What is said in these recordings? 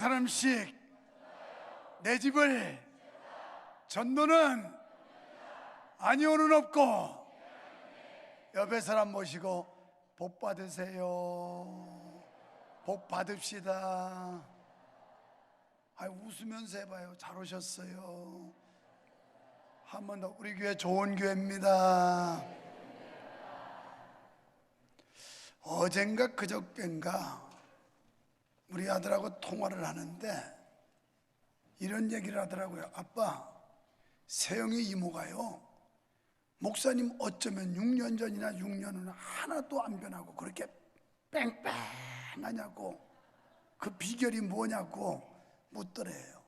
사람씩 내 집을 전도는 아니오는 없고. 옆에 사람 모시고 복 받으세요. 복 받읍시다. 웃으면서 해봐요. 잘 오셨어요. 한 번 더. 우리 교회 좋은 교회입니다. 어젠가 그저껜가 우리 아들하고 통화를 하는데 이런 얘기를 하더라고요. 아빠, 세영이 이모가요, 목사님 어쩌면 6년 전이나 6년 후나 하나도 안 변하고 그렇게 뺑뺑하냐고, 그 비결이 뭐냐고 묻더래요.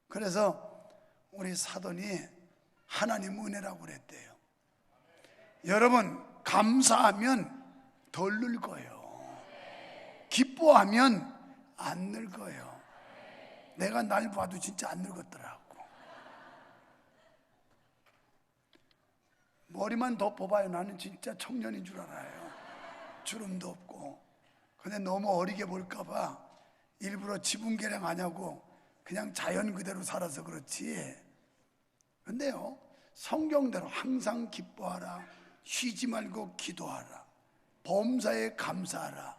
그래서 우리 사돈이 하나님 은혜라고 그랬대요. 여러분, 감사하면 덜 늙어요. 기뻐하면 안 늙어요. 내가 날 봐도 진짜 안 늙었더라고. 머리만 더 뽑아요. 나는 진짜 청년인 줄 알아요. 주름도 없고. 근데 너무 어리게 볼까봐 일부러 지분계량 하냐고 그냥 자연 그대로 살아서 그렇지. 근데요, 성경대로 항상 기뻐하라, 쉬지 말고 기도하라, 범사에 감사하라,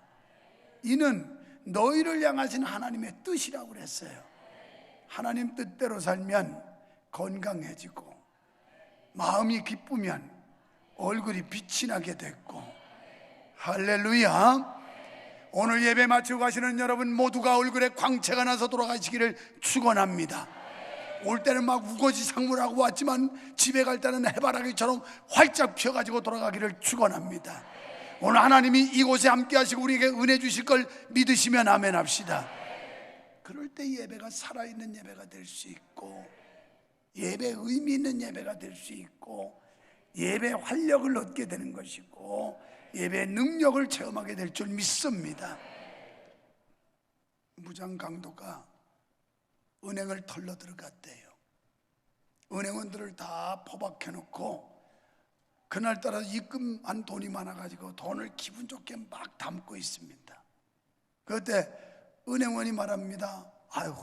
이는 너희를 향하신 하나님의 뜻이라고 그랬어요. 하나님 뜻대로 살면 건강해지고, 마음이 기쁘면 얼굴이 빛이 나게 됐고. 할렐루야. 오늘 예배 마치고 가시는 여러분 모두가 얼굴에 광채가 나서 돌아가시기를 축원합니다. 올 때는 막 우거지 상무라고 왔지만 집에 갈 때는 해바라기처럼 활짝 펴가지고 돌아가기를 축원합니다. 오늘 하나님이 이곳에 함께 하시고 우리에게 은혜 주실 걸 믿으시면 아멘 합시다. 그럴 때 예배가 살아있는 예배가 될 수 있고, 예배 의미 있는 예배가 될 수 있고, 예배 활력을 얻게 되는 것이고, 예배 능력을 체험하게 될 줄 믿습니다. 무장 강도가 은행을 털러 들어갔대요. 은행원들을 다 포박해 놓고 그날따라 입금한 돈이 많아가지고 돈을 기분 좋게 막 담고 있습니다. 그때 은행원이 말합니다. 아유,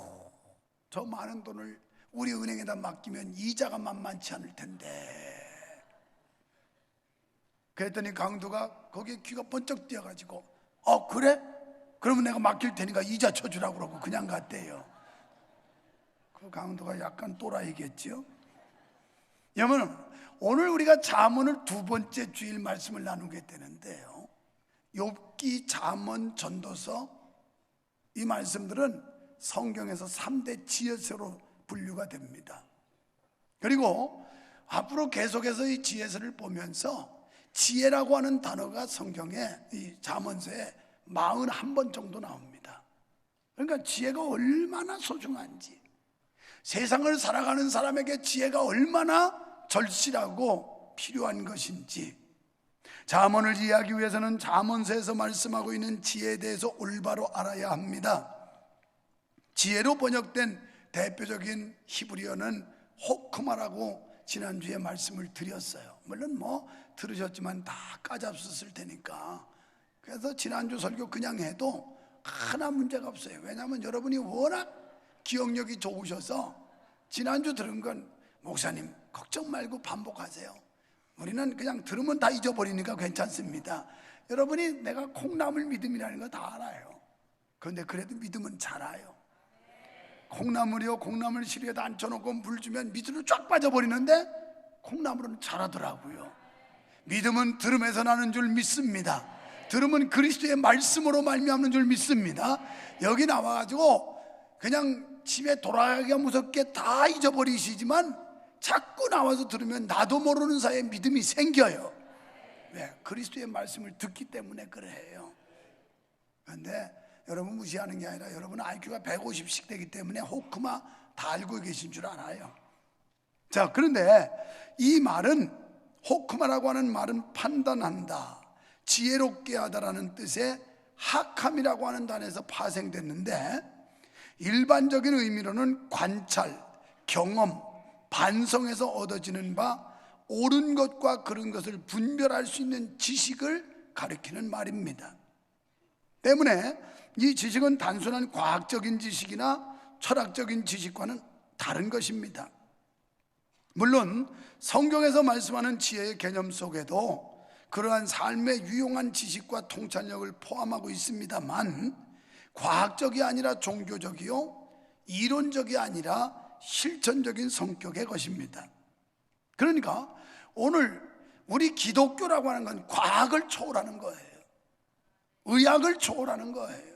저 많은 돈을 우리 은행에다 맡기면 이자가 만만치 않을 텐데. 그랬더니 강도가 거기에 귀가 번쩍 뛰어가지고 그래? 그러면 내가 맡길 테니까 이자 쳐주라고 그러고 그냥 갔대요. 그 강도가 약간 또라이겠죠. 여러분, 오늘 우리가 잠언을 두 번째 주일 말씀을 나누게 되는데요, 욥기, 잠언, 전도서, 이 말씀들은 성경에서 3대 지혜서로 분류가 됩니다. 그리고 앞으로 계속해서 이 지혜서를 보면서 지혜라고 하는 단어가 성경에 이 잠언서에 41번 정도 나옵니다. 그러니까 지혜가 얼마나 소중한지, 세상을 살아가는 사람에게 지혜가 얼마나 절실하고 필요한 것인지, 잠언을 이해하기 위해서는 잠언서에서 말씀하고 있는 지혜에 대해서 올바로 알아야 합니다. 지혜로 번역된 대표적인 히브리어는 호크마라고 지난주에 말씀을 드렸어요. 물론 들으셨지만 다 까잡섰을 테니까. 그래서 지난주 설교 그냥 해도 하나 문제가 없어요. 왜냐하면 여러분이 워낙 기억력이 좋으셔서 지난주 들은 건 목사님 걱정 말고 반복하세요. 우리는 그냥 들으면 다 잊어버리니까 괜찮습니다. 여러분이 내가 콩나물 믿음이라는 거 다 알아요. 그런데 그래도 믿음은 자라요. 콩나물이요, 콩나물 시루에다 앉혀놓고 물 주면 밑으로 쫙 빠져버리는데 콩나물은 자라더라고요. 믿음은 들음에서 나는 줄 믿습니다. 들음은 그리스도의 말씀으로 말미암는 줄 믿습니다. 여기 나와가지고 그냥 집에 돌아가기가 무섭게 다 잊어버리시지만 자꾸 나와서 들으면 나도 모르는 사이에 믿음이 생겨요. 왜? 그리스도의 말씀을 듣기 때문에 그래요. 그런데 여러분 무시하는 게 아니라 여러분 IQ가 150씩 되기 때문에 호크마 다 알고 계신 줄 알아요. 자, 그런데 이 말은, 호크마라고 하는 말은 판단한다, 지혜롭게 하다라는 뜻의 하캄이라고 하는 단에서 파생됐는데, 일반적인 의미로는 관찰, 경험, 반성에서 얻어지는 바, 옳은 것과 그른 것을 분별할 수 있는 지식을 가리키는 말입니다. 때문에 이 지식은 단순한 과학적인 지식이나 철학적인 지식과는 다른 것입니다. 물론 성경에서 말씀하는 지혜의 개념 속에도 그러한 삶에 유용한 지식과 통찰력을 포함하고 있습니다만, 과학적이 아니라 종교적이요, 이론적이 아니라 실천적인 성격의 것입니다. 그러니까 오늘 우리 기독교라고 하는 건 과학을 초월하는 거예요. 의학을 초월하는 거예요.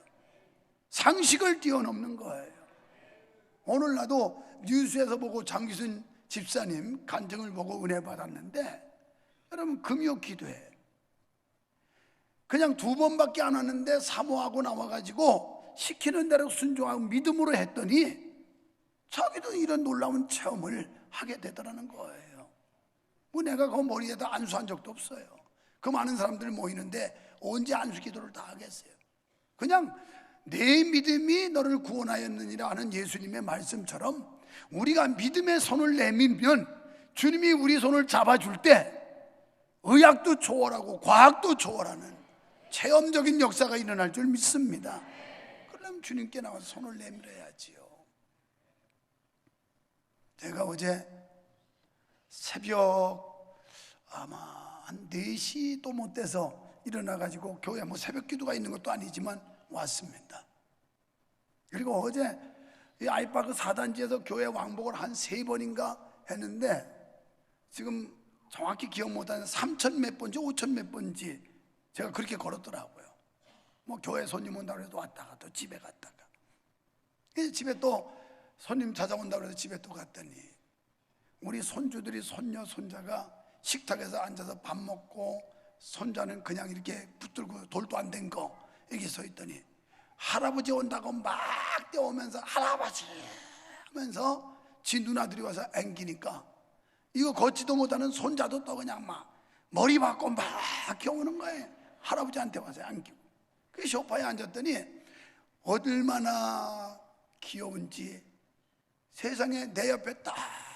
상식을 뛰어넘는 거예요. 오늘 나도 뉴스에서 보고 장기순 집사님 간증을 보고 은혜 받았는데, 여러분 금요 기도회 그냥 2번밖에 안 하는데 사모하고 나와가지고 시키는 대로 순종하고 믿음으로 했더니 자기도 이런 놀라운 체험을 하게 되더라는 거예요. 뭐 내가 그 머리에다 안수한 적도 없어요. 그 많은 사람들 모이는데 언제 안수 기도를 다 하겠어요. 그냥 내 믿음이 너를 구원하였느니라 하는 예수님의 말씀처럼 우리가 믿음의 손을 내밀면 주님이 우리 손을 잡아줄 때 의학도 초월하고 과학도 초월하는 체험적인 역사가 일어날 줄 믿습니다. 그러려면 주님께 나와서 손을 내밀어야지요. 제가 어제 새벽 아마 한 4시도 못 돼서 일어나가지고 교회 뭐 새벽 기도가 있는 것도 아니지만 왔습니다. 그리고 어제 이 아이파크 4단지에서 교회 왕복을 한 3번인가 했는데, 지금 정확히 기억 못하는 3천 몇 번지 5천 몇 번지 제가 그렇게 걸었더라고요. 뭐 교회 손님 온다고 해도 왔다가 또 집에 갔다가, 집에 또 손님 찾아온다고 해서 집에 또 갔더니 우리 손주들이 손녀 손자가 식탁에서 앉아서 밥 먹고, 손자는 그냥 이렇게 붙들고 돌도 안 된 거 여기 서 있더니 할아버지 온다고 막 뛰어오면서 할아버지 하면서 지 누나들이 와서 앵기니까 이거 걷지도 못하는 손자도 또 그냥 막 머리 받고 막 겨우는 거예요. 할아버지한테 와서 안기고. 그 소파에 앉았더니 얼마나 귀여운지, 세상에 내 옆에 딱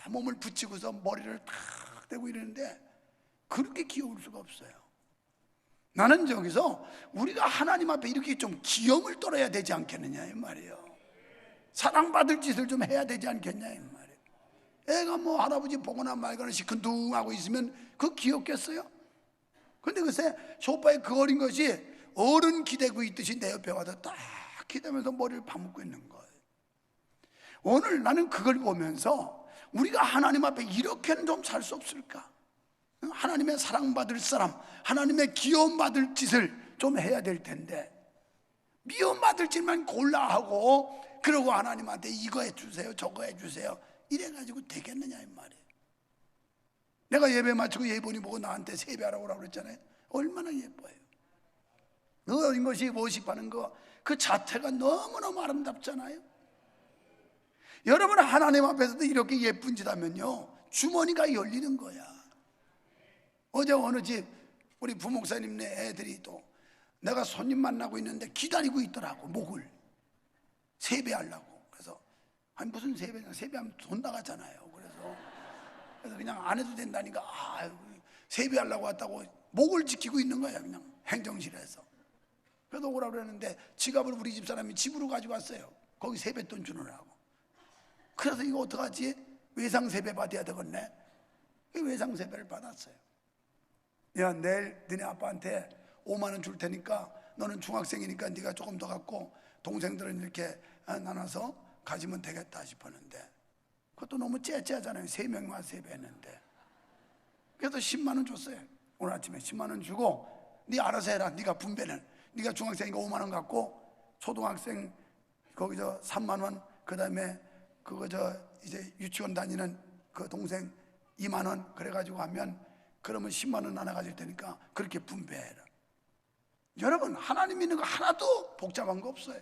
몸을 붙이고서 머리를 탁 대고 이러는데 그렇게 귀여울 수가 없어요. 나는 저기서 우리가 하나님 앞에 이렇게 좀 귀염을 떨어야 되지 않겠느냐 이 말이에요. 사랑받을 짓을 좀 해야 되지 않겠냐 이 말이에요. 애가 뭐 할아버지 보거나 말거나 시큰둥하고 있으면 그거 귀엽겠어요? 근데 글쎄 소파에 그 어린 것이 어른 기대고 있듯이 내 옆에 와서 딱 기대면서 머리를 파묻고 있는 거예요. 오늘 나는 그걸 보면서 우리가 하나님 앞에 이렇게는 좀 살 수 없을까? 하나님의 사랑받을 사람, 하나님의 기원받을 짓을 좀 해야 될 텐데 미움받을 짓만 골라 하고 그러고 하나님한테 이거 해주세요 저거 해주세요 이래가지고 되겠느냐 이 말이에요. 내가 예배 마치고 예본이 보고 나한테 세배하라고 그랬잖아요. 얼마나 예뻐요. 어린 것이 워십하는 거 그 자태가 너무너무 아름답잖아요. 여러분 하나님 앞에서도 이렇게 예쁜 짓 하면요 주머니가 열리는 거야. 어제 어느 집 우리 부목사님네 애들이 또 내가 손님 만나고 있는데 기다리고 있더라고. 목을 세배하려고. 그래서 아니 무슨 세배냐, 세배하면 돈 나가잖아요. 그래서 그냥 안 해도 된다니까 세배하려고 왔다고 목을 지키고 있는 거야. 그냥 행정실에서. 그래서 오라고 그랬는데 지갑을 우리 집 사람이 집으로 가지고 왔어요. 거기 세뱃돈 주느라고. 그래서 이거 어떡하지? 외상 세배 받아야 되겠네. 외상 세배를 받았어요. 야 내일 너네 아빠한테 5만 원 줄 테니까 너는 중학생이니까 네가 조금 더 갖고 동생들은 이렇게 나눠서 가지면 되겠다 싶었는데 그것도 너무 째째하잖아요. 3명만 세배했는데. 그래서 10만 원 줬어요. 오늘 아침에 10만 원 주고 네 알아서 해라. 네가 분배는 네가 중학생이니까 5만 원 갖고 초등학생 거기서 3만 원, 그 다음에 그거 이제 유치원 다니는 그 동생 2만 원 그래가지고 하면 그러면 10만 원 나눠 가질 테니까 그렇게 분배해라. 여러분 하나님 믿는 거 하나도 복잡한 거 없어요.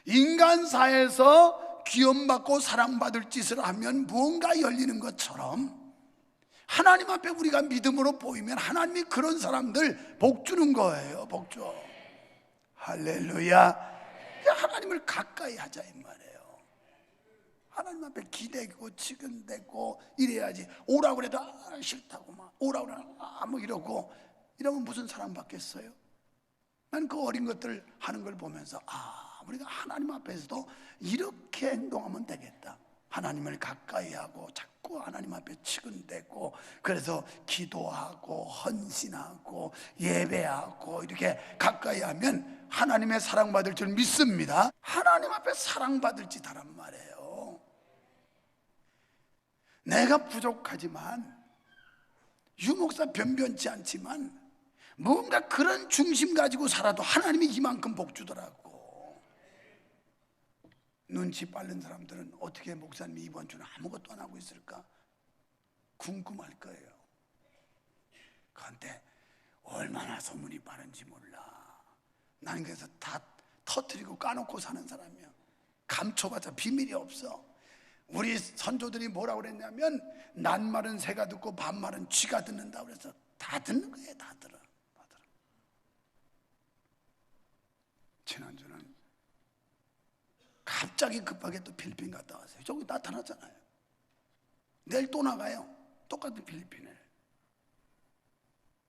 인간사에서 귀염받고 사랑받을 짓을 하면 무언가 열리는 것처럼 하나님 앞에 우리가 믿음으로 보이면 하나님이 그런 사람들 복 주는 거예요. 복 줘. 할렐루야. 하나님을 가까이 하자 이 말이에요. 하나님 앞에 기대고 치근대고 이래야지. 오라고 그래도 싫다고 막 오라고 그래도 뭐 이러고 이러면 무슨 사랑 받겠어요? 난 그 어린 것들 하는 걸 보면서 우리가 하나님 앞에서도 이렇게 행동하면 되겠다. 하나님을 가까이 하고 자꾸 하나님 앞에 치근대고, 그래서 기도하고 헌신하고 예배하고 이렇게 가까이 하면 하나님의 사랑받을 줄 믿습니다. 하나님 앞에 사랑받을 짓 하란 말이에요. 내가 부족하지만, 유목사 변변치 않지만 뭔가 그런 중심 가지고 살아도 하나님이 이만큼 복 주더라고. 눈치 빠른 사람들은 어떻게 목사님이 이번 주는 아무것도 안 하고 있을까 궁금할 거예요. 그런데 얼마나 소문이 빠른지 몰라. 나는 그래서 다 터뜨리고 까놓고 사는 사람이야. 감춰봤자 비밀이 없어. 우리 선조들이 뭐라고 그랬냐면, 낱말은 새가 듣고 반말은 쥐가 듣는다 그래서 다 듣는 거예요. 다 들어. 지난주는 갑자기 급하게 또 필리핀 갔다 왔어요. 저기 나타났잖아요. 내일 또 나가요. 똑같은 필리핀에.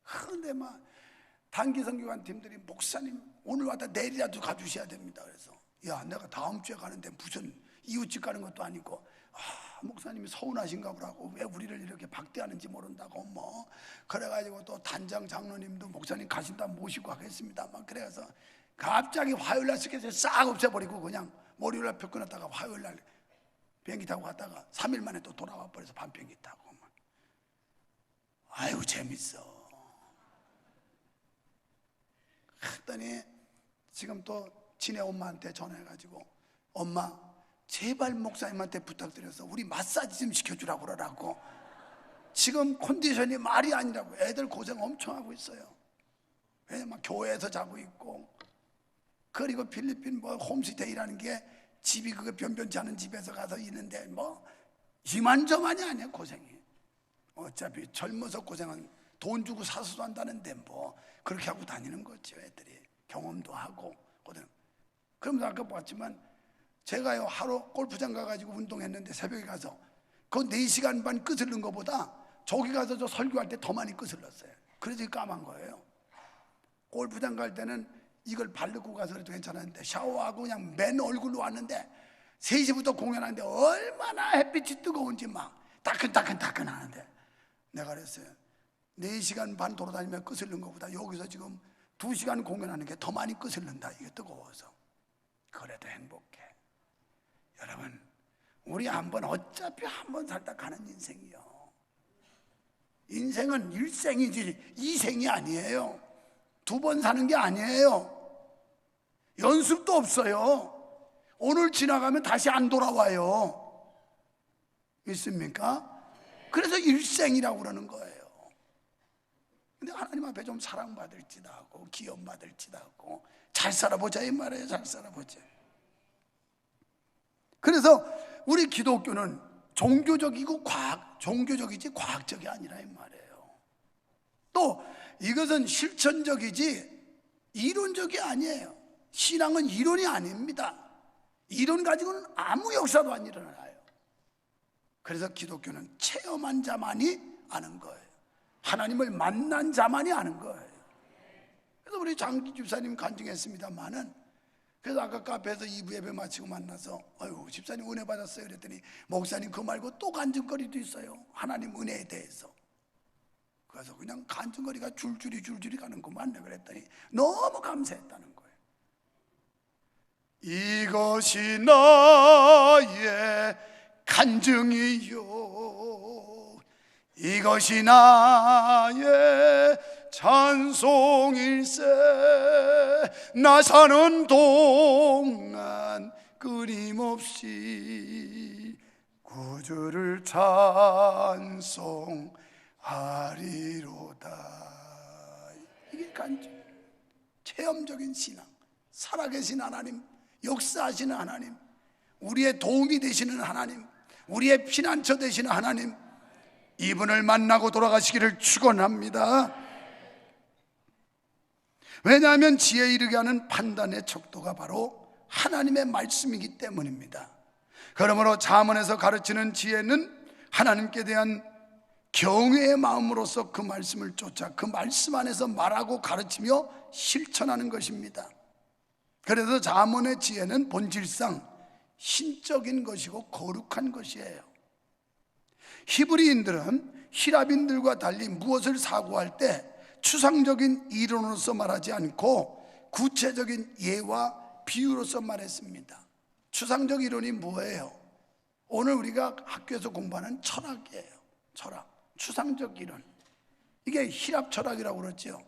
그런데 막 단기 선교관 팀들이, 목사님 오늘 왔다 내일이라도 가주셔야 됩니다. 그래서 야, 내가 다음 주에 가는데 무슨 이웃집 가는 것도 아니고, 목사님이 서운하신가 보라고, 왜 우리를 이렇게 박대하는지 모른다고 뭐. 그래가지고 또 단장 장로님도 목사님 가신다 모시고 하겠습니다 막. 그래서 갑자기 화요일날 스케줄 싹 없애버리고 그냥 월요일날 표 끊었다가 화요일날 비행기 타고 갔다가 3일 만에 또 돌아와 버려서 밤 비행기 타고 막. 아유 재밌어. 그랬더니 지금 또 지네 엄마한테 전화해가지고, 엄마 제발 목사님한테 부탁드려서 우리 마사지 좀 시켜주라고 그러라고. 지금 컨디션이 말이 아니라고. 애들 고생 엄청 하고 있어요. 왜냐면 교회에서 자고 있고, 그리고 필리핀 뭐 홈스테이라는 게 집이 그게 변변치 않은 집에서 가서 있는데 뭐 이만저만이 아니야 고생이. 어차피 젊어서 고생은 돈 주고 사서도 한다는데 뭐 그렇게 하고 다니는 거죠. 애들이 경험도 하고. 그러면서 아까 봤지만 제가요 하루 골프장 가가지고 운동했는데 새벽에 가서 그 4시간 반 끄슬른 것보다 저기 가서 저 설교할 때 더 많이 끄슬렀어요. 그래서 까만 거예요. 골프장 갈 때는 이걸 바르고 가서 그래도 괜찮았는데, 샤워하고 그냥 맨 얼굴로 왔는데 3시부터 공연하는데 얼마나 햇빛이 뜨거운지 막 따끈따끈 하는데, 내가 그랬어요. 4시간 반 돌아다니며 끄슬른 것보다 여기서 지금 2시간 공연하는 게 더 많이 끄슬른다. 이게 뜨거워서. 그래도 행복해. 여러분, 우리 어차피 한 번 살다 가는 인생이요. 인생은 일생이지 2생이 아니에요. 2번 사는 게 아니에요. 연습도 없어요. 오늘 지나가면 다시 안 돌아와요. 믿습니까? 그래서 일생이라고 그러는 거예요. 근데 하나님 앞에 좀 사랑받을지도 하고 기업받을지도 하고 잘 살아보자 이 말이에요. 잘 살아보자. 그래서 우리 기독교는 종교적이고 종교적이지 과학적이 아니라 이 말이에요. 또 이것은 실천적이지 이론적이 아니에요. 신앙은 이론이 아닙니다. 이론 가지고는 아무 역사도 안 일어나요. 그래서 기독교는 체험한 자만이 아는 거예요. 하나님을 만난 자만이 아는 거예요. 그래서 우리 장기 집사님 간증했습니다만은, 그래서 아까 카페에서 2부 예배 마치고 만나서 아유 집사님 은혜 받았어요 그랬더니, 목사님 그 말고 또 간증거리도 있어요. 하나님 은혜에 대해서. 그래서 그냥 간증거리가 줄줄이 가는구만. 그랬더니 너무 감사했다는 거예요. 이것이 나의 간증이요, 이것이 나의 찬송일세. 나 사는 동안 끊임없이 구주를 찬송하리로다. 이게 간증. 체험적인 신앙. 살아계신 하나님, 역사하시는 하나님, 우리의 도움이 되시는 하나님, 우리의 피난처 되시는 하나님, 이분을 만나고 돌아가시기를 축원합니다. 왜냐하면 지혜에 이르게 하는 판단의 척도가 바로 하나님의 말씀이기 때문입니다. 그러므로 잠언에서 가르치는 지혜는 하나님께 대한 경외의 마음으로서 그 말씀을 쫓아 그 말씀 안에서 말하고 가르치며 실천하는 것입니다. 그래서 잠언의 지혜는 본질상 신적인 것이고 거룩한 것이에요. 히브리인들은 히랍인들과 달리 무엇을 사고할 때 추상적인 이론으로서 말하지 않고 구체적인 예와 비유로서 말했습니다. 추상적 이론이 뭐예요? 오늘 우리가 학교에서 공부하는 철학이에요. 철학, 추상적 이론. 이게 히랍 철학이라고 그러죠.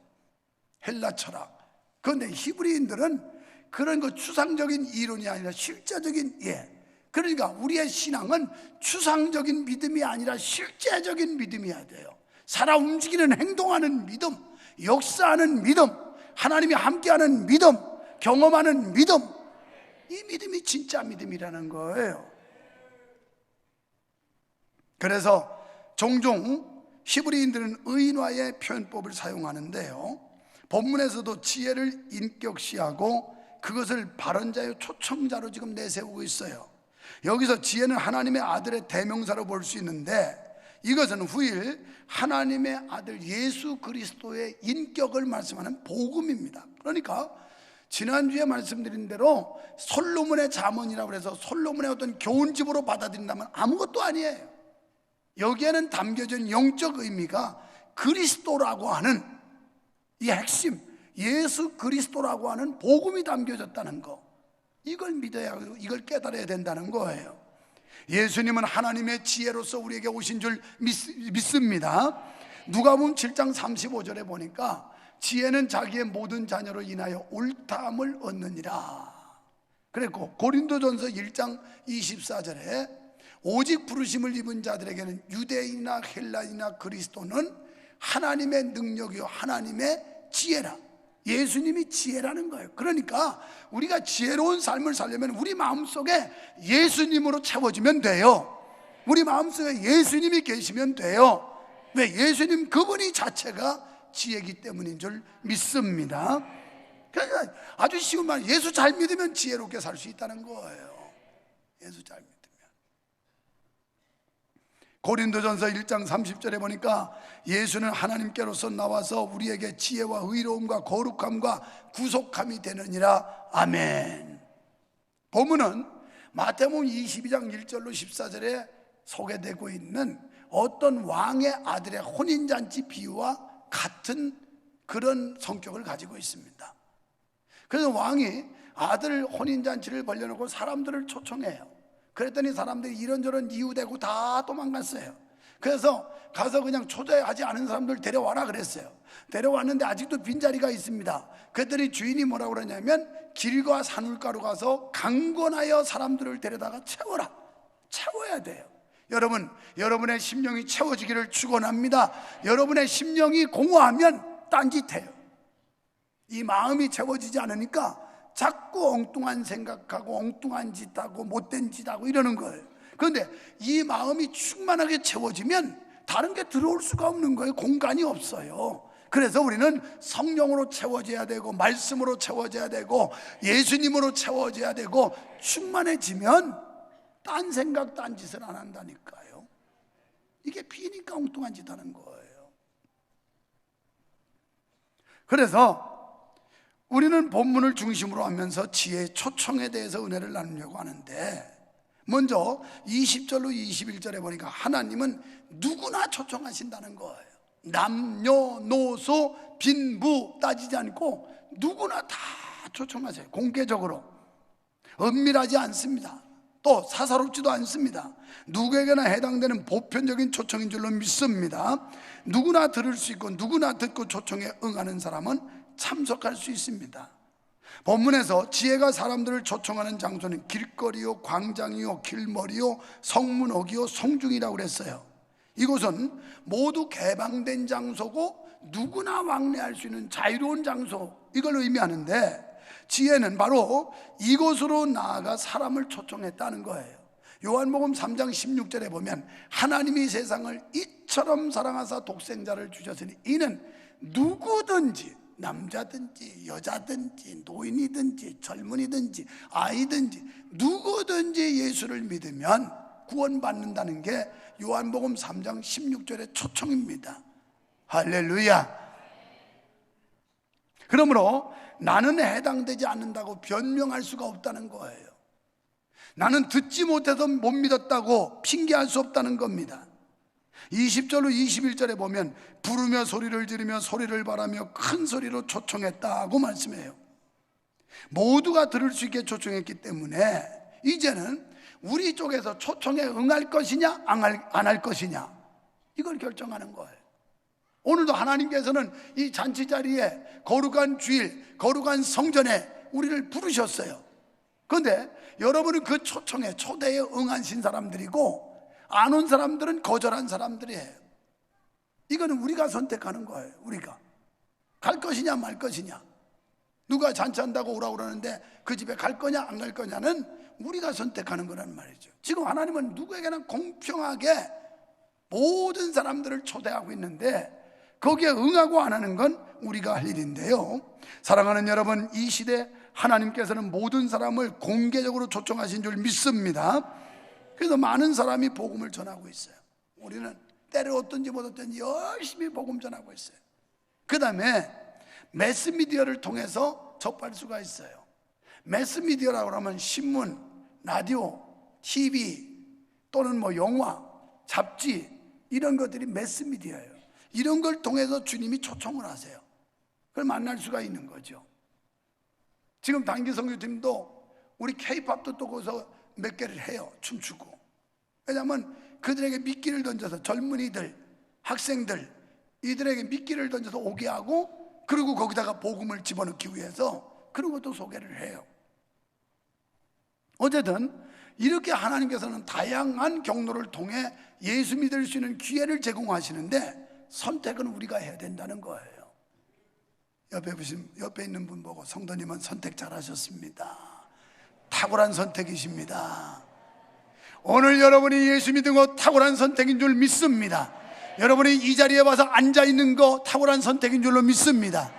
헬라 철학. 그런데 히브리인들은 그런 거 추상적인 이론이 아니라 실제적인 예. 그러니까 우리의 신앙은 추상적인 믿음이 아니라 실제적인 믿음이어야 돼요. 살아 움직이는 행동하는 믿음, 역사하는 믿음, 하나님이 함께하는 믿음, 경험하는 믿음. 이 믿음이 진짜 믿음이라는 거예요. 그래서 종종 히브리인들은 의인화의 표현법을 사용하는데요, 본문에서도 지혜를 인격시하고 그것을 발언자의 초청자로 지금 내세우고 있어요. 여기서 지혜는 하나님의 아들의 대명사로 볼 수 있는데, 이것은 후일 하나님의 아들 예수 그리스도의 인격을 말씀하는 복음입니다. 그러니까 지난주에 말씀드린 대로 솔로몬의 잠언이라고 해서 솔로몬의 어떤 교훈집으로 받아들인다면 아무것도 아니에요. 여기에는 담겨진 영적 의미가 그리스도라고 하는 이 핵심, 예수 그리스도라고 하는 복음이 담겨졌다는 거, 이걸 믿어야 하고 이걸 깨달아야 된다는 거예요. 예수님은 하나님의 지혜로서 우리에게 오신 줄 믿습니다. 누가복음 7장 35절에 보니까 지혜는 자기의 모든 자녀로 인하여 옳다함을 얻느니라 그랬고, 고린도전서 1장 24절에 오직 부르심을 입은 자들에게는 유대인이나 헬라인이나 그리스도는 하나님의 능력이요 하나님의 지혜라. 예수님이 지혜라는 거예요. 그러니까 우리가 지혜로운 삶을 살려면 우리 마음속에 예수님으로 채워지면 돼요. 우리 마음속에 예수님이 계시면 돼요. 왜? 예수님 그분이 자체가 지혜이기 때문인 줄 믿습니다. 그러니까 아주 쉬운 말, 예수 잘 믿으면 지혜롭게 살 수 있다는 거예요. 예수 잘 믿으면. 고린도전서 1장 30절에 보니까 예수는 하나님께로서 나와서 우리에게 지혜와 의로움과 거룩함과 구속함이 되느니라. 아멘. 본문은 마태복음 22장 1절로 14절에 소개되고 있는 어떤 왕의 아들의 혼인잔치 비유와 같은 그런 성격을 가지고 있습니다. 그래서 왕이 아들 혼인잔치를 벌려놓고 사람들을 초청해요. 그랬더니 사람들이 이런저런 이유 대고 다 도망갔어요. 그래서 가서 그냥 초대하지 않은 사람들 데려와라 그랬어요. 데려왔는데 아직도 빈자리가 있습니다. 그랬더니 주인이 뭐라고 그러냐면 길과 산울가로 가서 강권하여 사람들을 데려다가 채워라. 채워야 돼요. 여러분, 여러분의 심령이 채워지기를 축원합니다. 여러분의 심령이 공허하면 딴짓해요. 이 마음이 채워지지 않으니까 자꾸 엉뚱한 생각하고 엉뚱한 짓하고 못된 짓하고 이러는 거예요. 그런데 이 마음이 충만하게 채워지면 다른 게 들어올 수가 없는 거예요. 공간이 없어요. 그래서 우리는 성령으로 채워져야 되고 말씀으로 채워져야 되고 예수님으로 채워져야 되고, 충만해지면 딴 생각 딴 짓을 안 한다니까요. 이게 비니까 엉뚱한 짓 하는 거예요. 그래서 우리는 본문을 중심으로 하면서 지혜의 초청에 대해서 은혜를 나누려고 하는데, 먼저 20절로 21절에 보니까 하나님은 누구나 초청하신다는 거예요. 남녀노소 빈부 따지지 않고 누구나 다 초청하세요. 공개적으로. 은밀하지 않습니다. 또 사사롭지도 않습니다. 누구에게나 해당되는 보편적인 초청인 줄로 믿습니다. 누구나 들을 수 있고 누구나 듣고 초청에 응하는 사람은 참석할 수 있습니다. 본문에서 지혜가 사람들을 초청하는 장소는 길거리요, 광장이요, 길머리요, 성문옥이요, 성중이라고 그랬어요. 이곳은 모두 개방된 장소고 누구나 왕래할 수 있는 자유로운 장소, 이걸 의미하는데, 지혜는 바로 이곳으로 나아가 사람을 초청했다는 거예요. 요한복음 3장 16절에 보면 하나님이 세상을 이처럼 사랑하사 독생자를 주셨으니 이는 누구든지, 남자든지 여자든지 노인이든지 젊은이든지 아이든지 누구든지 예수를 믿으면 구원받는다는 게 요한복음 3장 16절의 초청입니다. 할렐루야. 그러므로 나는 해당되지 않는다고 변명할 수가 없다는 거예요. 나는 듣지 못해서 못 믿었다고 핑계할 수 없다는 겁니다. 20절로 21절에 보면 부르며 소리를 지르며 소리를 바라며 큰 소리로 초청했다고 말씀해요. 모두가 들을 수 있게 초청했기 때문에 이제는 우리 쪽에서 초청에 응할 것이냐 안 할 것이냐, 이걸 결정하는 거예요. 오늘도 하나님께서는 이 잔치 자리에 거룩한 주일, 거룩한 성전에 우리를 부르셨어요. 그런데 여러분은 그 초청에, 초대에 응하신 사람들이고 안 온 사람들은 거절한 사람들이에요. 이거는 우리가 선택하는 거예요. 우리가 갈 것이냐 말 것이냐, 누가 잔치한다고 오라고 그러는데 그 집에 갈 거냐 안 갈 거냐는 우리가 선택하는 거란 말이죠. 지금 하나님은 누구에게나 공평하게 모든 사람들을 초대하고 있는데 거기에 응하고 안 하는 건 우리가 할 일인데요. 사랑하는 여러분, 이 시대 하나님께서는 모든 사람을 공개적으로 초청하신 줄 믿습니다. 그래서 많은 사람이 복음을 전하고 있어요. 우리는 때를 어떤지 못 어떤지 열심히 복음 전하고 있어요. 그 다음에 매스미디어를 통해서 접할 수가 있어요. 매스미디어라고 하면 신문, 라디오, TV 또는 뭐 영화, 잡지, 이런 것들이 매스미디어예요. 이런 걸 통해서 주님이 초청을 하세요. 그걸 만날 수가 있는 거죠. 지금 단기 선교팀도 우리 K-팝도 또 거기서 몇 개를 해요. 춤추고. 왜냐하면 그들에게 미끼를 던져서, 젊은이들, 학생들, 이들에게 미끼를 던져서 오게 하고, 그리고 거기다가 복음을 집어넣기 위해서 그런 것도 소개를 해요. 어쨌든 이렇게 하나님께서는 다양한 경로를 통해 예수 믿을 수 있는 기회를 제공하시는데 선택은 우리가 해야 된다는 거예요. 옆에 있는 분 보고 성도님은 선택 잘하셨습니다. 탁월한 선택이십니다. 오늘 여러분이 예수 믿은 거 탁월한 선택인 줄 믿습니다. 여러분이 이 자리에 와서 앉아있는 거 탁월한 선택인 줄로 믿습니다.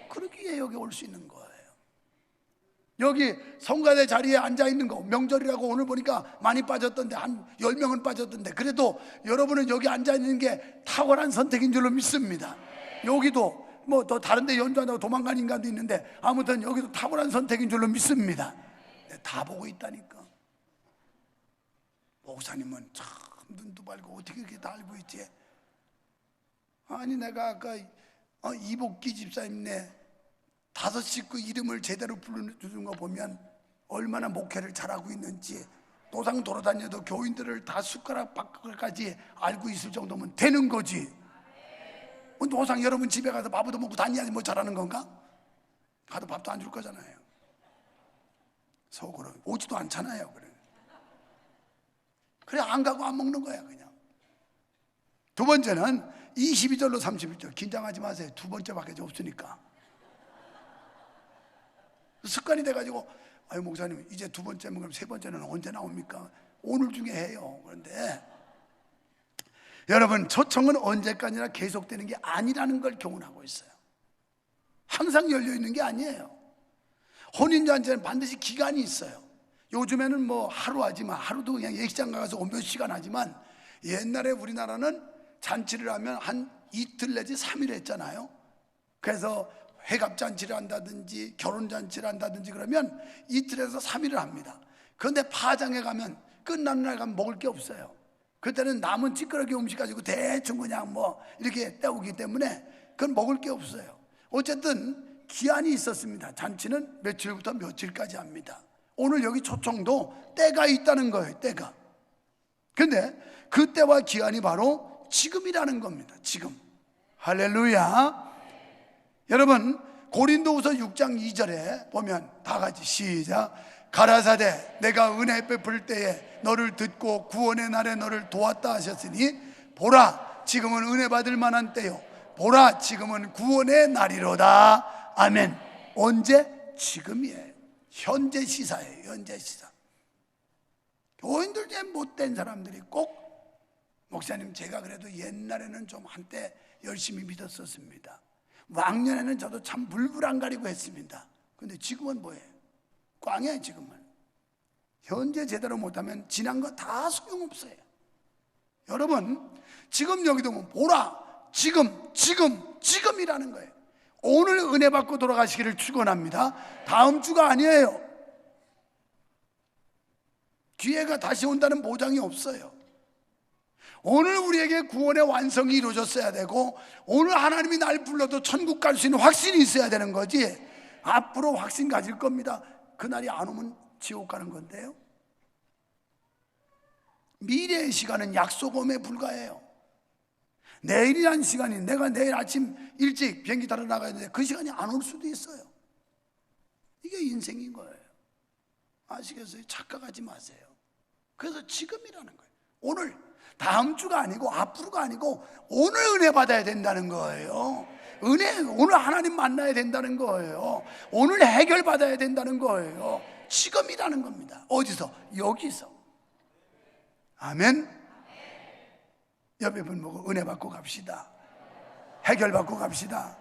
그러기에 여기 올 수 있는 거예요. 여기 성가대 자리에 앉아있는 거, 명절이라고 오늘 보니까 많이 빠졌던데 한 10명은 빠졌던데, 그래도 여러분은 여기 앉아있는 게 탁월한 선택인 줄로 믿습니다. 여기도 뭐 더 다른 데 연주한다고 도망간 인간도 있는데 아무튼 여기도 탁월한 선택인 줄로 믿습니다. 다 보고 있다니까. 목사님은 참 눈도 밝고 어떻게 그렇게 다 알고 있지? 아니 내가 아까 이복기 집사님네 5 식구 이름을 제대로 불러주는 거 보면 얼마나 목회를 잘하고 있는지, 도상 돌아다녀도 교인들을 다 숟가락 바꿔까지 알고 있을 정도면 되는 거지. 도상 여러분 집에 가서 밥도 먹고 다녀야지 뭐 잘하는 건가? 가도 밥도 안 줄 거잖아요. 속으로 오지도 않잖아요. 그래 안 가고 안 먹는 거야 그냥. 두 번째는 22절로 31절. 긴장하지 마세요. 두 번째밖에 없으니까. 습관이 돼가지고 아유 목사님 이제 두 번째면 그럼 세 번째는 언제 나옵니까? 오늘 중에 해요. 그런데 여러분, 초청은 언제까지나 계속되는 게 아니라는 걸 교훈하고 있어요. 항상 열려있는 게 아니에요. 혼인잔치는 반드시 기간이 있어요. 요즘에는 뭐 하루 하지만, 하루도 그냥 예식장 가서 몇 시간 하지만, 옛날에 우리나라는 잔치를 하면 한 이틀 내지 3일 했잖아요. 그래서 회갑잔치를 한다든지 결혼잔치를 한다든지 그러면 이틀에서 3일을 합니다. 그런데 파장에 가면 끝나는 날 가면 먹을 게 없어요. 그때는 남은 찌끄러기 음식 가지고 대충 그냥 뭐 이렇게 때우기 때문에 그건 먹을 게 없어요. 어쨌든 기한이 있었습니다. 잔치는 며칠부터 며칠까지 합니다. 오늘 여기 초청도 때가 있다는 거예요. 때가. 근데 그 때와 기한이 바로 지금이라는 겁니다. 지금. 할렐루야. 여러분, 고린도후서 6장 2절에 보면 다 같이 시작. 가라사대 내가 은혜 베풀 때에 너를 듣고 구원의 날에 너를 도왔다 하셨으니 보라 지금은 은혜 받을 만한 때요 보라 지금은 구원의 날이로다. 아멘. 언제? 지금이에요. 현재 시사예요. 현재 시사. 교인들 중에 못된 사람들이 꼭 목사님 제가 그래도 옛날에는 좀 한때 열심히 믿었었습니다. 왕년에는 저도 참 물불 안 가리고 했습니다. 근데 지금은 뭐예요? 꽝이에요. 지금은. 현재 제대로 못하면 지난 거 다 소용없어요. 여러분, 지금 여기도 보라, 지금이라는 거예요. 오늘 은혜 받고 돌아가시기를 축원합니다. 다음 주가 아니에요. 기회가 다시 온다는 보장이 없어요. 오늘 우리에게 구원의 완성이 이루어졌어야 되고, 오늘 하나님이 날 불러도 천국 갈 수 있는 확신이 있어야 되는 거지. 앞으로 확신 가질 겁니다. 그날이 안 오면 지옥 가는 건데요. 미래의 시간은 약속음에 불과해요. 내일이란 시간이, 내가 내일 아침 일찍 비행기 타러 나가야 되는데 그 시간이 안 올 수도 있어요. 이게 인생인 거예요. 아시겠어요? 착각하지 마세요. 그래서 지금이라는 거예요. 오늘, 다음 주가 아니고 앞으로가 아니고 오늘 은혜 받아야 된다는 거예요. 오늘 하나님 만나야 된다는 거예요. 오늘 해결 받아야 된다는 거예요. 지금이라는 겁니다. 어디서? 여기서. 아멘. 옆에 분 보고 은혜 받고 갑시다. 해결 받고 갑시다.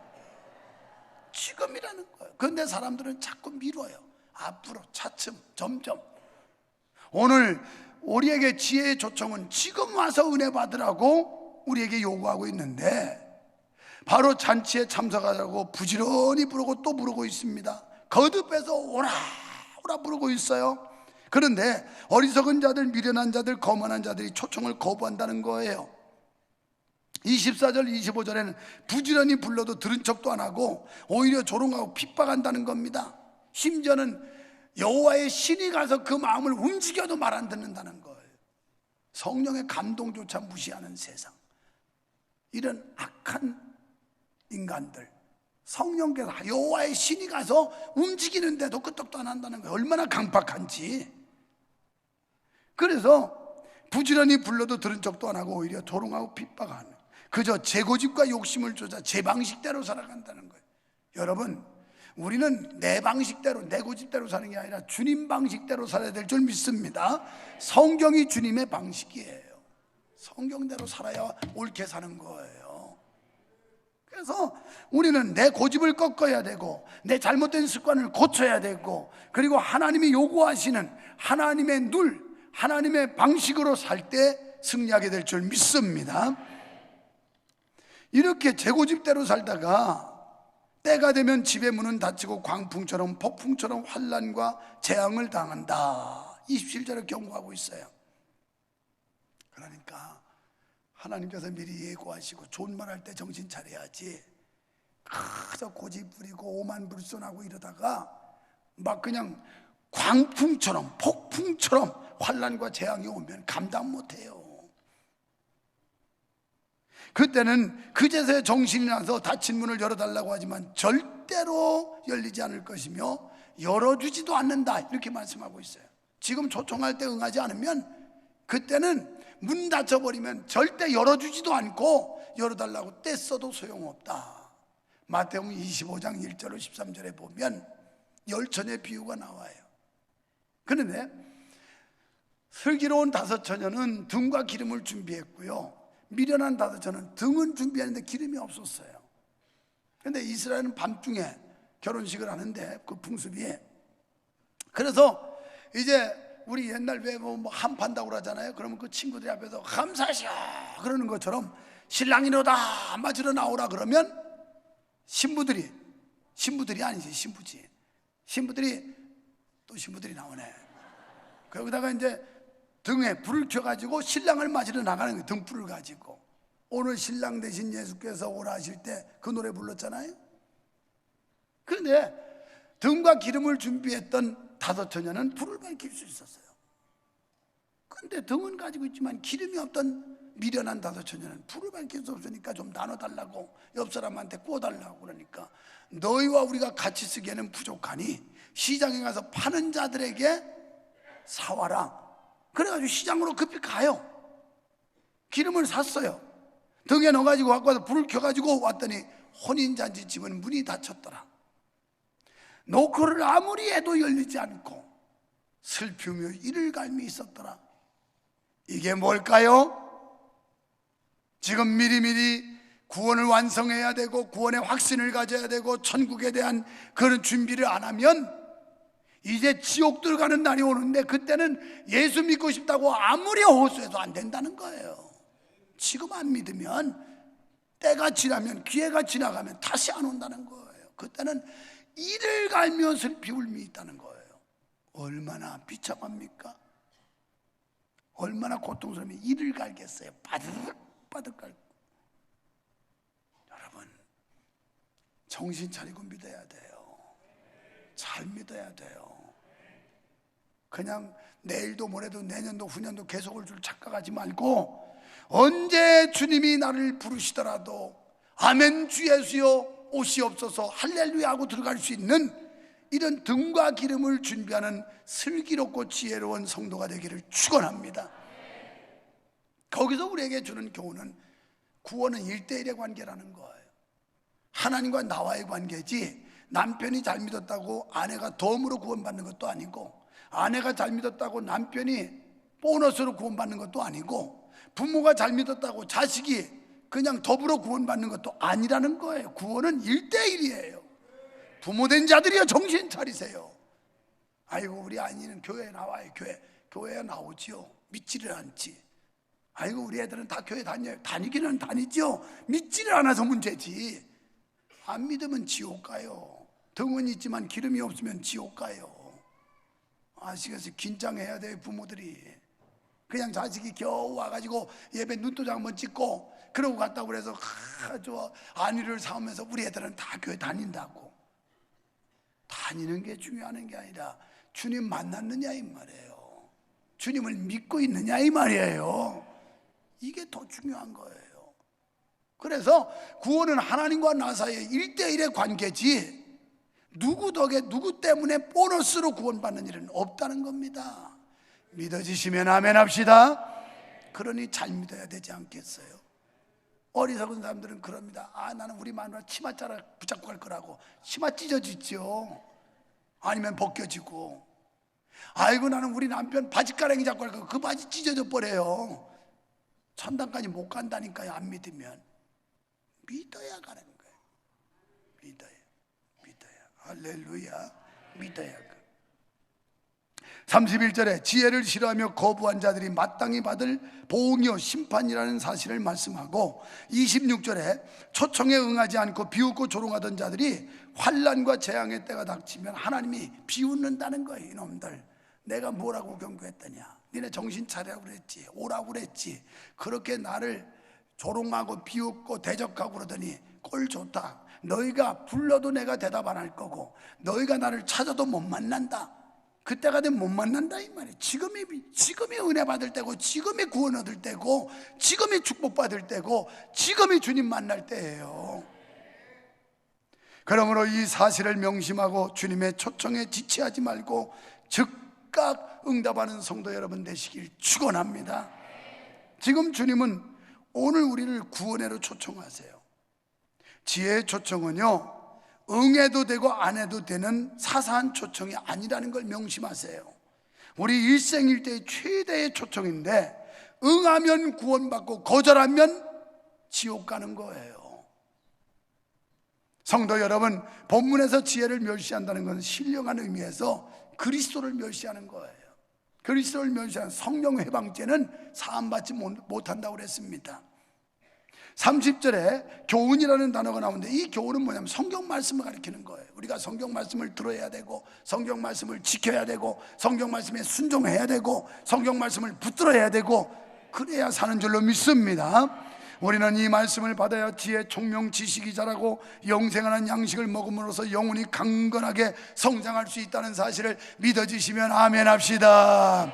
지금이라는 거예요. 그런데 사람들은 자꾸 미뤄요. 앞으로 차츰 점점. 오늘 우리에게 지혜의 초청은 지금 와서 은혜 받으라고 우리에게 요구하고 있는데, 바로 잔치에 참석하자고 부지런히 부르고 또 부르고 있습니다. 거듭해서 오라 오라 부르고 있어요. 그런데 어리석은 자들, 미련한 자들, 거만한 자들이 초청을 거부한다는 거예요. 24절 25절에는 부지런히 불러도 들은 척도 안 하고 오히려 조롱하고 핍박한다는 겁니다. 심지어는 여호와의 신이 가서 그 마음을 움직여도 말 안 듣는다는 거예요. 성령의 감동조차 무시하는 세상. 이런 악한 인간들, 성령께서, 여호와의 신이 가서 움직이는데도 끄떡도 안 한다는 거예요. 얼마나 강팍한지. 그래서 부지런히 불러도 들은 척도 안 하고 오히려 조롱하고 핍박하는, 그저 제 고집과 욕심을 쫓아 제 방식대로 살아간다는 거예요. 여러분, 우리는 내 방식대로, 내 고집대로 사는 게 아니라 주님 방식대로 살아야 될 줄 믿습니다. 성경이 주님의 방식이에요. 성경대로 살아야 옳게 사는 거예요. 그래서 우리는 내 고집을 꺾어야 되고, 내 잘못된 습관을 고쳐야 되고, 그리고 하나님이 요구하시는 하나님의 눌, 하나님의 방식으로 살 때 승리하게 될 줄 믿습니다. 이렇게 제 고집대로 살다가 때가 되면 집의 문은 닫히고 광풍처럼 폭풍처럼 환난과 재앙을 당한다. 27절에 경고하고 있어요. 그러니까 하나님께서 미리 예고하시고 좋은 말 할 때 정신 차려야지. 그저 고집 부리고 오만불손하고 이러다가 막 그냥 광풍처럼 폭풍처럼 환난과 재앙이 오면 감당 못해요. 그때는 그제서야 정신이 나서 닫힌 문을 열어달라고 하지만 절대로 열리지 않을 것이며 열어주지도 않는다, 이렇게 말씀하고 있어요. 지금 초청할 때 응하지 않으면 그때는 문 닫혀버리면 절대 열어주지도 않고 열어달라고 떼써도 소용없다. 마태복음 25장 1절로 13절에 보면 열처녀의 비유가 나와요. 그런데 슬기로운 다섯 처녀는 등과 기름을 준비했고요, 미련한 다섯 처녀는 등은 준비하는데 기름이 없었어요. 그런데 이스라엘은 밤중에 결혼식을 하는데 그 풍습이, 그래서 이제 우리 옛날 왜 뭐 한판다고 그러잖아요. 그러면 그 친구들이 앞에서 감사하시오 그러는 것처럼 신랑이로다 맞으러 나오라 그러면 신부들이 아니지, 신부들이 또 신부들이 나오네. 거기다가 이제 등에 불을 켜가지고 신랑을 맞으러 나가는 거예요. 등불을 가지고. 오늘 신랑 대신 예수께서 오라 하실 때 그 노래 불렀잖아요. 그런데 등과 기름을 준비했던 다섯 처녀는 불을 밝힐 수 있었어요. 그런데 등은 가지고 있지만 기름이 없던 미련한 다섯 처녀는 불을 밝힐 수 없으니까 좀 나눠달라고, 옆 사람한테 구워달라고 그러니까, 너희와 우리가 같이 쓰기에는 부족하니 시장에 가서 파는 자들에게 사와라. 그래가지고 시장으로 급히 가요. 기름을 샀어요. 등에 넣어가지고 갖고 와서 불을 켜가지고 왔더니 혼인잔치집은 문이 닫혔더라. 노크를 아무리 해도 열리지 않고 슬프며 이를갈미 있었더라. 이게 뭘까요? 지금 미리미리 구원을 완성해야 되고 구원의 확신을 가져야 되고 천국에 대한 그런 준비를 안 하면 이제 지옥 들어가는 날이 오는데 그때는 예수 믿고 싶다고 아무리 호소해도 안 된다는 거예요. 지금 안 믿으면 때가 지나면, 기회가 지나가면 다시 안 온다는 거예요. 그때는 이를 갈며 슬피 울미 있다는 거예요. 얼마나 비참합니까? 얼마나 고통스러우면 이를 갈겠어요. 바득바득 갈고. 여러분, 정신 차리고 믿어야 돼요. 잘 믿어야 돼요. 그냥 내일도 모레도 내년도 후년도 계속 올 줄 착각하지 말고, 언제 주님이 나를 부르시더라도 아멘 주 예수여 오시옵소서 할렐루야 하고 들어갈 수 있는 이런 등과 기름을 준비하는 슬기롭고 지혜로운 성도가 되기를 축원합니다. 거기서 우리에게 주는 교훈은, 구원은 1대1의 관계라는 거예요. 하나님과 나와의 관계지, 남편이 잘 믿었다고 아내가 덤으로 구원받는 것도 아니고, 아내가 잘 믿었다고 남편이 보너스로 구원받는 것도 아니고, 부모가 잘 믿었다고 자식이 그냥 더불어 구원받는 것도 아니라는 거예요. 구원은 1대1이에요. 부모된 자들이여 정신 차리세요. 아이고 우리 아이는 교회에 나와요. 교회에 나오지요. 믿지를 않지. 아이고 우리 애들은 다 교회 다녀요. 다니기는 다니죠. 믿지를 않아서 문제지. 안 믿으면 지옥 가요. 등은 있지만 기름이 없으면 지옥 가요. 아시겠어요? 긴장해야 돼요. 부모들이 그냥 자식이 겨우 와가지고 예배 눈도장 한번 찍고 그러고 갔다고 그래서 저 안위를 삼으면서 우리 애들은 다 교회 다닌다고. 다니는 게 중요한 게 아니라 주님 만났느냐 이 말이에요. 주님을 믿고 있느냐 이 말이에요. 이게 더 중요한 거예요. 그래서 구원은 하나님과 나 사이의 1대1의 관계지, 누구 덕에 누구 때문에 보너스로 구원받는 일은 없다는 겁니다. 믿어지시면 아멘 합시다. 그러니 잘 믿어야 되지 않겠어요? 어리석은 사람들은 그럽니다. 나는 우리 마누라 치맛자락 붙잡고 갈 거라고. 치마 찢어지죠. 아니면 벗겨지고. 아이고 나는 우리 남편 바지가랑이 잡고 갈 거고. 그 바지 찢어져 버려요. 천당까지 못 간다니까요. 안 믿으면. 믿어야 가는 거예요. 믿어야. 할렐루야. 믿어야 가. 31절에 지혜를 싫어하며 거부한 자들이 마땅히 받을 보응이요 심판이라는 사실을 말씀하고, 26절에 초청에 응하지 않고 비웃고 조롱하던 자들이 환난과 재앙의 때가 닥치면 하나님이 비웃는다는 거예요. 이놈들, 내가 뭐라고 경고했더냐? 니네 정신 차리라고 그랬지, 오라고 그랬지. 그렇게 나를 조롱하고 비웃고 대적하고 그러더니 꼴 좋다. 너희가 불러도 내가 대답 안 할 거고, 너희가 나를 찾아도 못 만난다. 그때가 되면 못 만난다 이 말이에요. 지금이 은혜 받을 때고, 지금이 구원 얻을 때고, 지금이 축복 받을 때고, 지금이 주님 만날 때예요. 그러므로 이 사실을 명심하고 주님의 초청에 지체하지 말고 즉각 응답하는 성도 여러분 되시길 축원합니다. 지금 주님은 오늘 우리를 구원회로 초청하세요. 지혜의 초청은요, 응해도 되고 안 해도 되는 사사한 초청이 아니라는 걸 명심하세요. 우리 일생일대의 최대의 초청인데, 응하면 구원받고 거절하면 지옥 가는 거예요. 성도 여러분, 본문에서 지혜를 멸시한다는 것은 신령한 의미에서 그리스도를 멸시하는 거예요. 그리스도를 멸시하는 성령 해방죄는 사함받지 못한다고 그랬습니다. 30절에 교훈이라는 단어가 나오는데, 이 교훈은 뭐냐면 성경 말씀을 가리키는 거예요. 우리가 성경 말씀을 들어야 되고, 성경 말씀을 지켜야 되고, 성경 말씀에 순종해야 되고, 성경 말씀을 붙들어야 되고, 그래야 사는 줄로 믿습니다. 우리는 이 말씀을 받아야 지혜, 총명, 지식이 자라고 영생하는 양식을 먹음으로써 영혼이 강건하게 성장할 수 있다는 사실을 믿어지시면 아멘 합시다.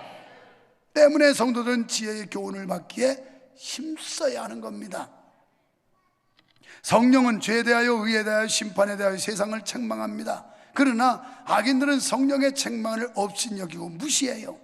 때문에 성도들은 지혜의 교훈을 받기에 힘써야 하는 겁니다. 성령은 죄에 대하여, 의에 대하여, 심판에 대하여 세상을 책망합니다. 그러나 악인들은 성령의 책망을 업신여기고 무시해요.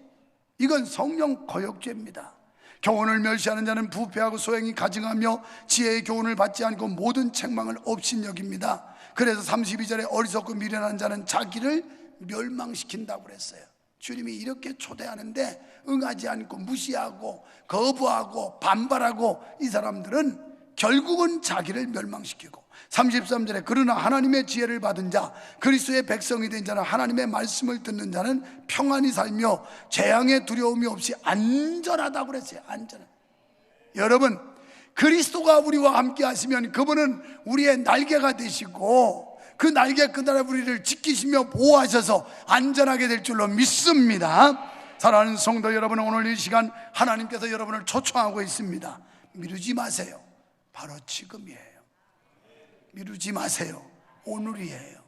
이건 성령 거역죄입니다. 교훈을 멸시하는 자는 부패하고 소행이 가증하며 지혜의 교훈을 받지 않고 모든 책망을 업신여깁니다. 그래서 32절에 어리석고 미련한 자는 자기를 멸망시킨다고 그랬어요. 주님이 이렇게 초대하는데 응하지 않고 무시하고 거부하고 반발하고, 이 사람들은 결국은 자기를 멸망시키고, 33절에 그러나 하나님의 지혜를 받은 자, 그리스도의 백성이 된 자는 하나님의 말씀을 듣는 자는 평안히 살며 재앙의 두려움이 없이 안전하다고 그랬어요. 안전한. 여러분, 그리스도가 우리와 함께 하시면 그분은 우리의 날개가 되시고 그 날개 끝나라 우리를 지키시며 보호하셔서 안전하게 될 줄로 믿습니다. 사랑하는 성도 여러분, 오늘 이 시간 하나님께서 여러분을 초청하고 있습니다. 미루지 마세요. 바로 지금이에요. 미루지 마세요. 오늘이에요.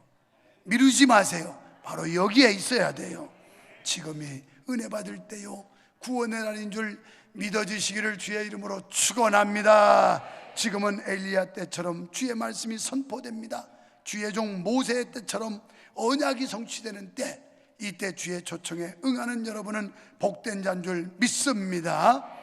미루지 마세요. 바로 여기에 있어야 돼요. 지금이 은혜 받을 때요, 구원의 날인 줄 믿어지시기를 주의 이름으로 축원합니다. 지금은 엘리야 때처럼 주의 말씀이 선포됩니다. 주의 종 모세 때처럼 언약이 성취되는 때, 이때 주의 초청에 응하는 여러분은 복된 자인 줄 믿습니다.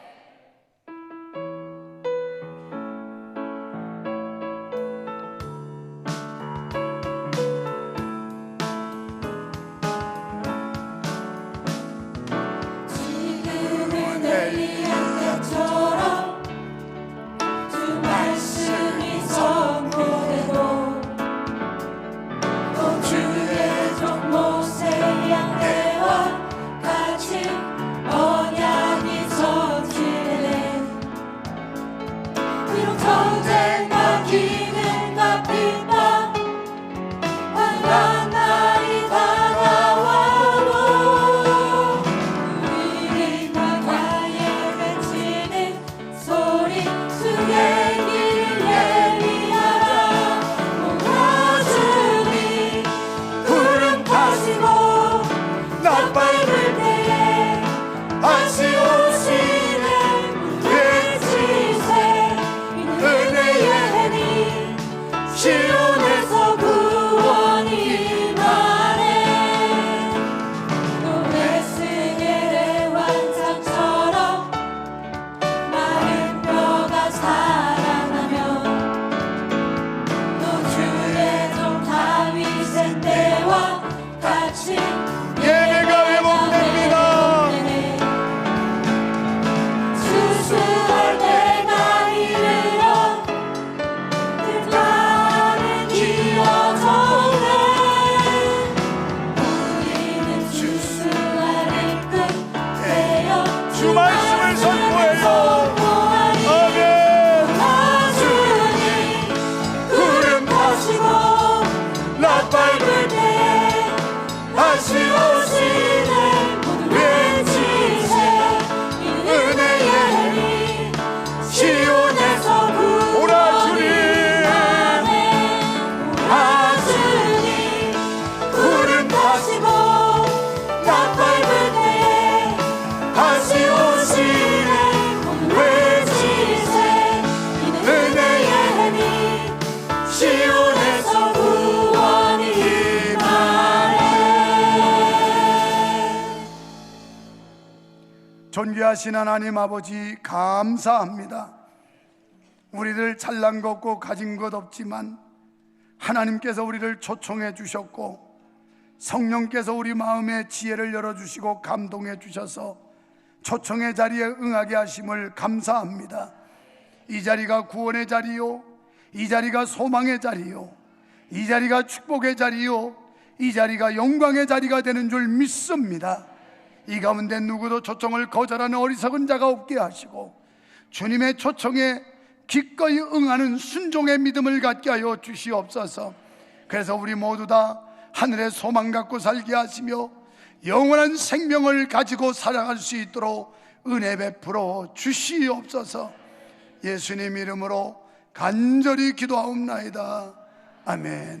존귀하신 하나님 아버지, 감사합니다. 우리들 잘난 것 없고 가진 것 없지만 하나님께서 우리를 초청해 주셨고 성령께서 우리 마음의 지혜를 열어주시고 감동해 주셔서 초청의 자리에 응하게 하심을 감사합니다. 이 자리가 구원의 자리요, 이 자리가 소망의 자리요, 이 자리가 축복의 자리요, 이 자리가 영광의 자리가 되는 줄 믿습니다. 이 가운데 누구도 초청을 거절하는 어리석은 자가 없게 하시고 주님의 초청에 기꺼이 응하는 순종의 믿음을 갖게 하여 주시옵소서. 그래서 우리 모두 다 하늘의 소망 갖고 살게 하시며 영원한 생명을 가지고 살아갈 수 있도록 은혜 베풀어 주시옵소서. 예수님 이름으로 간절히 기도하옵나이다. 아멘.